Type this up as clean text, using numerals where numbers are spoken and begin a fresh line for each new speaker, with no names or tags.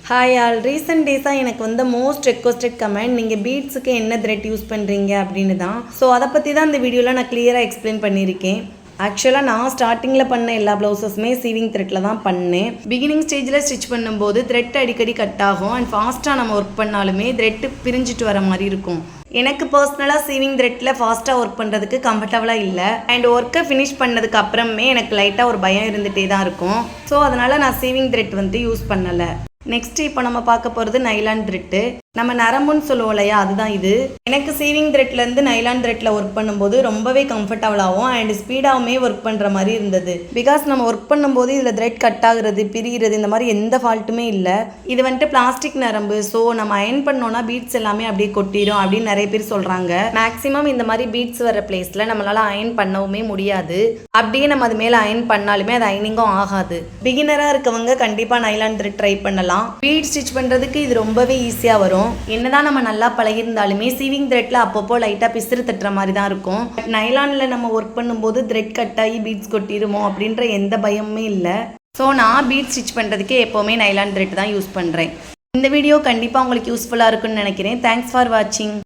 Hi all, recent டேஸாக எனக்கு வந்து மோஸ்ட் ரெக்வஸ்டட் கமெண்ட் நீங்கள் பீட்ஸுக்கு என்ன த்ரெட் யூஸ் பண்ணுறீங்க அப்படின்னு தான். ஸோ அதை பற்றி தான் இந்த வீடியோவில் நான் கிளியராக எக்ஸ்பிளைன் பண்ணியிருக்கேன். ஆக்சுவலாக நான் ஸ்டார்டிங்கில் பண்ண எல்லா ப்ளவுசஸுமே சீவிங் த்ரெட்டில் தான் பண்ணேன். பிகினிங் ஸ்டேஜில் ஸ்டிச் பண்ணும்போது த்ரெட் அடிக்கடி கட் ஆகும் அண்ட் ஃபாஸ்ட்டாக நம்ம ஒர்க் பண்ணாலுமே த்ரெட்டு பிரிஞ்சுட்டு வர மாதிரி இருக்கும். எனக்கு பர்சனலாக சீவிங் த்ரெட்டில் ஃபாஸ்ட்டாக ஒர்க் பண்ணுறதுக்கு கம்ஃபர்டபுளாக இல்லை அண்ட் ஒர்க்கை ஃபினிஷ் பண்ணதுக்கு அப்புறமே எனக்கு லைட்டாக ஒரு பயம் இருந்துகிட்டே தான் இருக்கும். ஸோ அதனால் நான் சீவிங் த்ரெட் வந்து யூஸ் பண்ணலை. நெக்ஸ்ட் இப்போ நம்ம பார்க்க போகிறது நைலான் த்ரெட்டு. நம்ம நரம்புன்னு சொல்லுவோம் இல்லையா, அதுதான் இது. எனக்கு சீவிங் த்ரெட்லேருந்து நைலான் த்ரெட்டில் ஒர்க் பண்ணும்போது ரொம்பவே கம்ஃபர்டபுளாகவும் அண்ட் ஸ்பீடாகவுமே ஒர்க் பண்ணுற மாதிரி இருந்தது. பிகாஸ் நம்ம ஒர்க் பண்ணும்போது இதில் த்ரெட் கட் ஆகுறது, பிரிகிறது, இந்த மாதிரி எந்த ஃபால்ட்டுமே இல்லை. இது வந்துட்டு பிளாஸ்டிக் நரம்பு. ஸோ நம்ம அயன் பண்ணோன்னா பீட்ஸ் எல்லாமே அப்படியே கொட்டிடும் அப்படின்னு நிறைய பேர் சொல்கிறாங்க. மேக்ஸிமம் இந்த மாதிரி பீட்ஸ் வர பிளேஸில் நம்மளால் அயன் பண்ணவுமே முடியாது. அப்படியே நம்ம அது மேலே அயன் பண்ணாலுமே அது அயனிங்கும் ஆகாது. பிகினராக இருக்கவங்க கண்டிப்பாக நைலான் த்ரெட் ட்ரை பண்ணலாம். பீட் ஸ்டிச் பண்ணுறதுக்கு இது ரொம்பவே ஈஸியாக வரும். என்னதான் நம்ம நல்லா பழகிருந்தாலுமே சீவிங் த்ரெட்ல அப்பப்போ லைட்டாக பிசுறு தட்டுற மாதிரி தான் இருக்கும். நைலானில் நம்ம ஒர்க் பண்ணும்போது த்ரெட் கட் ஆகி பீட்ஸ் கொட்டிடுமோ அப்படின்ற எந்த பயமுமே இல்லை. ஸோ நான் பீட் ஸ்டிச் பண்ணுறதுக்கு எப்போவுமே நைலான் த்ரெட் தான் யூஸ் பண்ணுறேன். இந்த வீடியோ கண்டிப்பாக உங்களுக்கு யூஸ்ஃபுல்லாக இருக்குன்னு நினைக்கிறேன். தேங்க்ஸ் ஃபார் வாட்சிங்.